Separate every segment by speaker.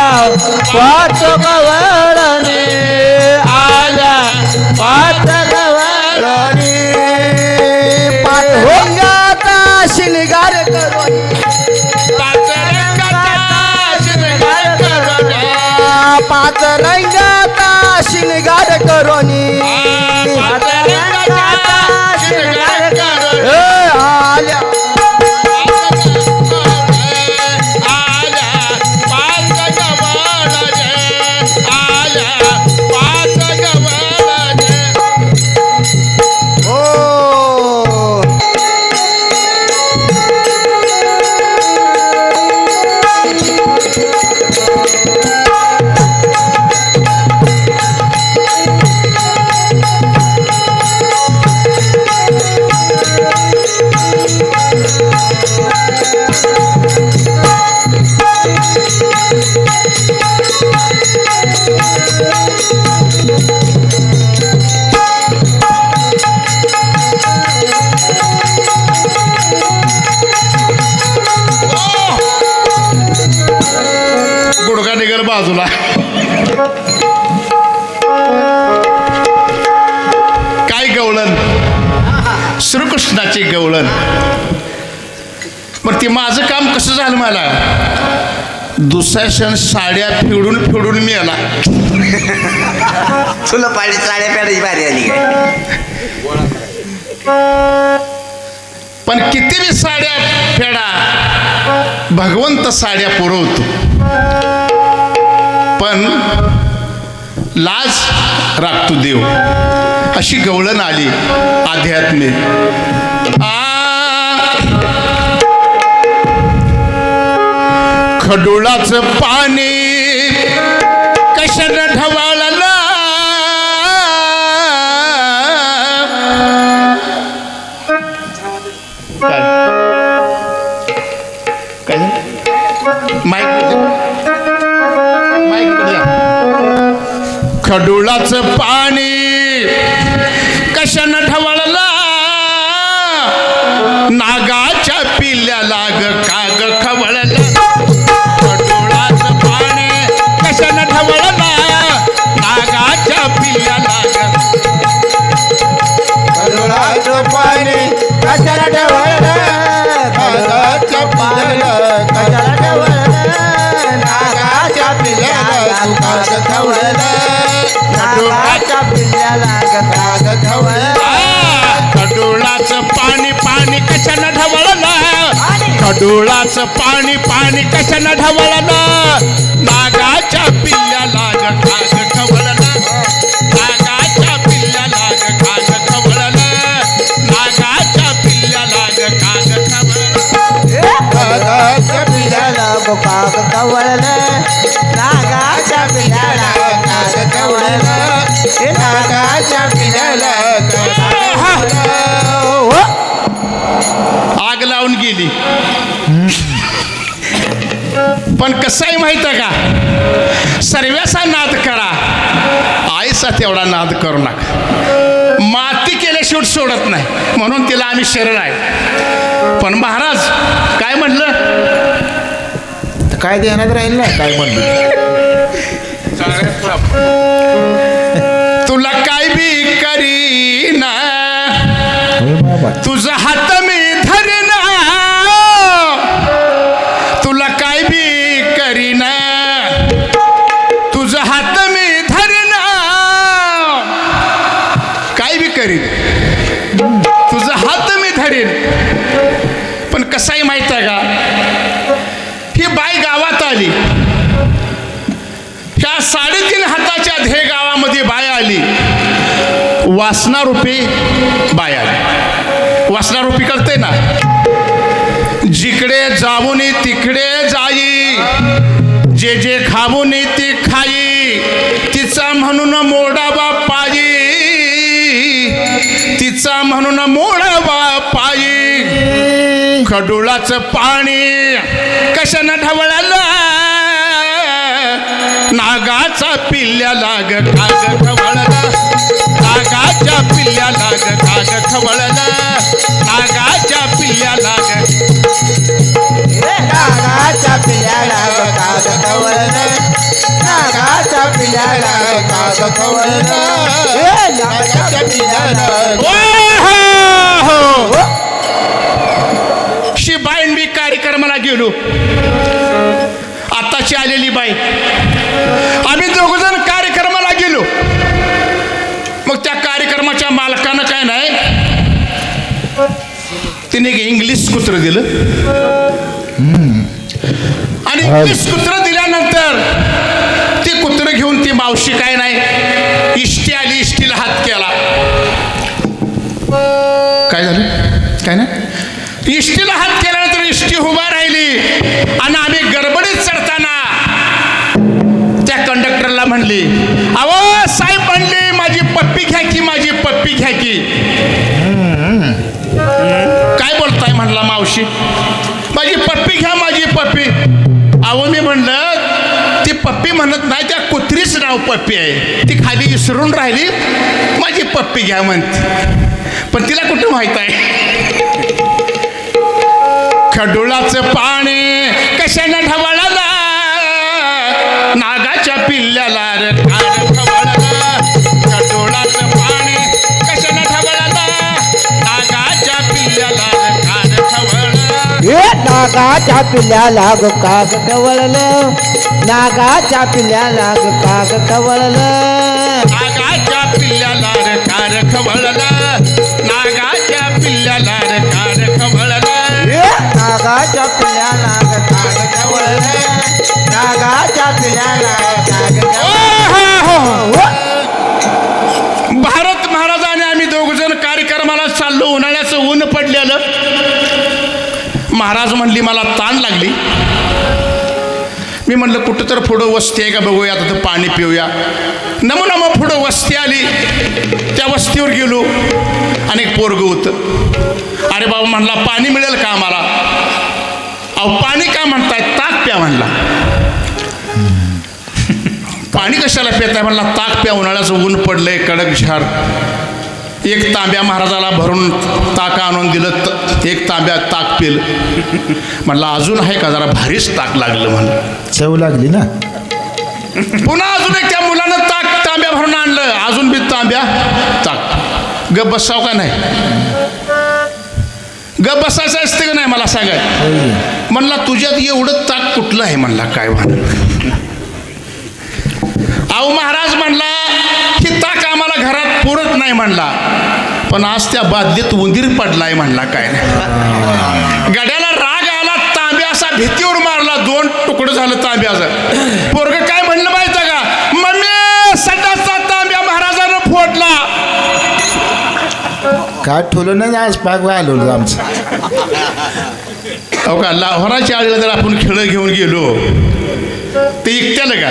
Speaker 1: पाच गवळणी आल्या पाच गवळणी पाचरंगाचा शिंगार करून पाचरंगाचा शिंगार करून आल्या
Speaker 2: गुडघा निघाल बाजूला. काय गवळण, श्रीकृष्णाची गवळण. पण ते माझं काम कसं झालं, मला दुसऱ्या क्षण साड्या फिडून फिडून मी आला.
Speaker 3: तुला पाडी साड्या फेडायची बारी आली काय?
Speaker 2: पण किती बी साड्या फेडा, भगवंत साड्या पुरवतो. पण लाज राखतो देव. अशी गवळण आली आध्यात्मिक. खडुळाचं पाणी कशानं ढवाळलं, खडुळाचं पाणी कशानं ढवळलं, नागाच्या पिल्ल्याला ग काग खवळलं. खडुळाचं पाणी कशानं ढवळलं, नागाच्या पिल्ल्याला ग.
Speaker 1: खडुळाचं पाणी कशाला ढवळलं, नागाच्या पिल्ल्याला कशाला ढवळलं, नागाच्या पिल्ल्याला काग खवळलं. खडुळाच्या पिल्ल्याला काग खवळलं.
Speaker 2: खडुळाचं पाणी पाणी कशानं ढवळलं, खडुळाचं पाणी पाणी कशानं ढवळलं, नागाच्या पिल्ल्याला ग काग खवळलं. नागाच्या पिल्ल्याला ग काग खवळलं, नागाच्या पिल्ल्याला ग काग खवळलं.
Speaker 1: नागाच्या पिल्ल्याला काग खवळलं, नागाच्या पिल्ल्याला काग खवळलं, नागाच्या पिल्ल्याला काग खवळलं.
Speaker 2: आग लावून गेली. पण कसं आहे माहित आहे का, सर्व्याचा नाद करा, आईचा तेवढा नाद करू नका. माती केल्याशिवाय सोडत नाही, म्हणून तिला आम्ही शरण आहे. पण महाराज काय म्हटलं,
Speaker 1: काय ध्यानात राहील ना, काय म्हणलं,
Speaker 2: तुला काय बी करीना, तुझा हात मी धरना, तुला काय बी करीना, तुझा हात मी धरना. काय बी करीन, तुझा हात मी धरेन. पण कसंही माहित आहे का, ही बाई गावात आली, ह्या 3.5 हाताच्या ध्येय गावामध्ये बाय आली. वासनारूपी बाय आली. वासनारूपी कळते ना, जिकडे जाऊन तिकडे जाई, जे जे खाऊन ती खाई, तिचा म्हणून मोडावा पायी, तिचा म्हणून मोडावा पायी. खडुळाचं पाणी कशानं ढवळलं, नागाचा पिल्ल्याला ग काग खवळलं, नागाच्या पिल्ल्याला ग काग खवळलं, नागाच्या पिल्ल्याला ग,
Speaker 1: नागाच्या पिल्ल्याला काग खवळलं, पिल्ल्याला काग कवळलं नागाच्या पिल्ल्याला
Speaker 2: शिबाईन मी कार्यक्रमाला गेलो आताची आलेली बाई आम्ही दोघजण कार्यक्रमाला गेलो मग त्या कार्यक्रमाच्या मालकानं काय नाही तिने एक इंग्लिश कुत्रं दिलं आणि इंग्लिश कुत्रं दिल्यानंतर ते कुत्रं घेऊन ती मावशी काय नाही इष्टी आली इष्टीला हात केला काय झालं काय नाही इष्टीला हात केल्यानंतर इष्टी उभा राहिली आणि आम्ही गडबडीत चढताना त्या कंडक्टरला म्हणली अहो साहेब म्हणली माझी पप्पी घ्या की माझी पप्पी घ्या की काय बोलताय म्हणला मावशी माझी पप्पी घ्या माझी पप्पी अहो मी म्हणलं ती पप्पी म्हणत नाही त्या कुत्रीच नाव पप्पी आहे ती खाली विसरून राहिली माझी पप्पी घ्या म्हणते पण तिला कुठं माहित आहे खडुळाचं पाणी कशाला ढवळला नागाच्या पिल्ल्याला रे कार खवळला खडुळाचं पाणी कशाला ढवळला नागाच्या पिल्ल्याला रे कार खवळला
Speaker 1: नागाच्या पिल्ल्याला ग काग कवळलं नागाच्या पिल्ल्याला ग काग कवळलं
Speaker 2: नागाच्या पिल्ल्याला रे कार खवळला नागाच्या पिल्ल्याला रे कार खवळला
Speaker 1: नागाच्या पिल्ल्याला ग काग कवळलं नागाच्या पिल्ल्याला काग
Speaker 2: भारत महाराजाने आम्ही दोघजण कार्यक्रमाला चाललो उन्हाळ्याचं ऊन पडलेलं महाराज म्हणली मला ताण लागली मी म्हणलं कुठं तर पुढं वस्ती आहे का बघूया आता तर पाणी पिऊया नमून मग पुढं वस्ती आली त्या वस्तीवर गेलो आणि एक पोरगं होतं अरे बाबा म्हणला पाणी मिळेल का आम्हाला अहो पाणी का म्हणताय ताक प्या म्हणला पाणी कशाला पिताय म्हणला ताक प्या उन्हाळ्याचं ऊन पडलंय कडक झाड एक तांब्या महाराजाला भरून ताक आणून दिलं एक तांब्या ताक पिलं म्हणला अजून आहे का जरा भारीच ताक लागलं म्हणलं
Speaker 1: चव लागली ना
Speaker 2: पुन्हा अजून एक त्या मुलानं ताक तांब्या भरून आणलं अजून बी तांब्या ताक गप बसाव का नाही गप बसायचं असतं का नाही मला सांगाय म्हणला तुझ्यात एवढं ताक कुठलं आहे म्हणला काय म्हण अहो महाराज म्हणला की ताक आम्हाला घरात पुरत नाही म्हणला पण आज त्या बादलीत उंदीर पडलाय म्हणला काय नाही गड्याला राग आला तांब्या असा भीतीवर मारला 2 तुकडं झालं तांब्याचं पोरगं काय म्हणलं माहिती का मम्मी सटाचा तांब्या महाराजानं फोडला
Speaker 1: काय ठेवलं नाही आज पाक व्हायला आमचं
Speaker 2: हो का लाहोराच्या आळीला जर आपण खेळ घेऊन गेलो ते ऐकत्याला का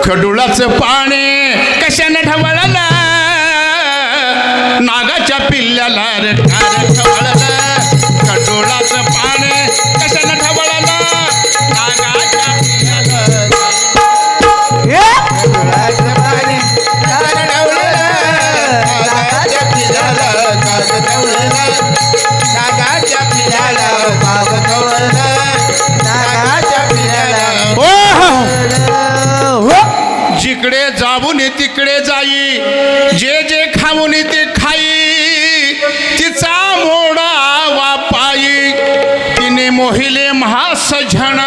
Speaker 2: खडुळाचं पाणी कशाने ढवळलं नागाच्या पिल्ल्याला रे कार खवळलं खडुळाचं पाणी कशाने ढवळलं नागाच्या पिल्ल्याला जिकडे जाऊन तिकडे जाई जे जे खाऊन ते खाई तिचा मोडा वापाई तिने मोहिले महासझण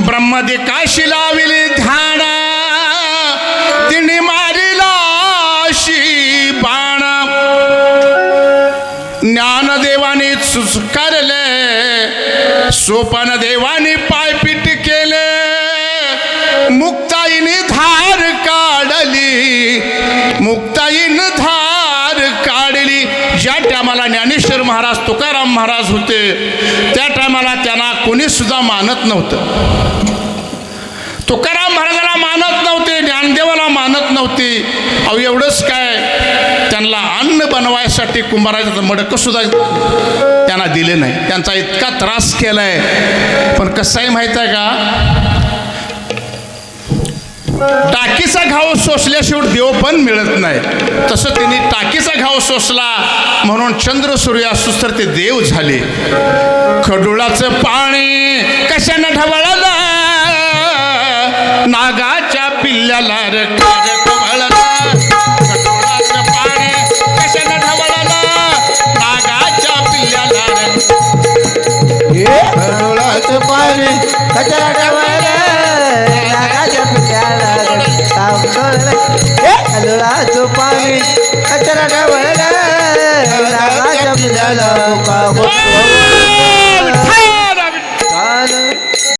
Speaker 2: ब्रह्मदेकाशी लाविले ध्यान तिने मारिला अशी बाण ज्ञानदेवाने सुस्कारले सोपान देवाने पायपीट केले मुक्ताईने धार काढली मुक्ताईने धार काढली ज्या टायमाला ज्ञानेश्वर महाराज तुकाराम महाराज होते त्या टायमाला त्यांना कोणी सुद्धा मानत नव्हतं तुकाराम महाराजाला मानत नव्हते ज्ञानदेवाला मानत नव्हते अहो एवढंच काय त्यांना अन्न बनवायसाठी कुंभाराचं मडकं सुद्धा त्यांना दिले नाही त्यांचा इतका त्रास केलाय पण कसं आहे माहीत आहे का टाकीचा घाव सोसल्याशिवाय देव पण मिळत नाही तसं त्यांनी टाकीचा घाव सोसला म्हणून चंद्र सूर्य असुस तर ते देव झाले खडुळाचं पाणी कशानं ढवळलं नागाच्या पिल्ल्या पिल्ल्याला रे कार खवळलं खटोळाचं पाणी कशानं ढवळलं नागाच्या पिल्ल्याला रे
Speaker 1: खडोळाचं पाणी कचरा ठेवायला नागाच्या पिल्ल्याला खडोळाचं पाणी कचरा ठेवायला नागाच्या पिल्ल्याला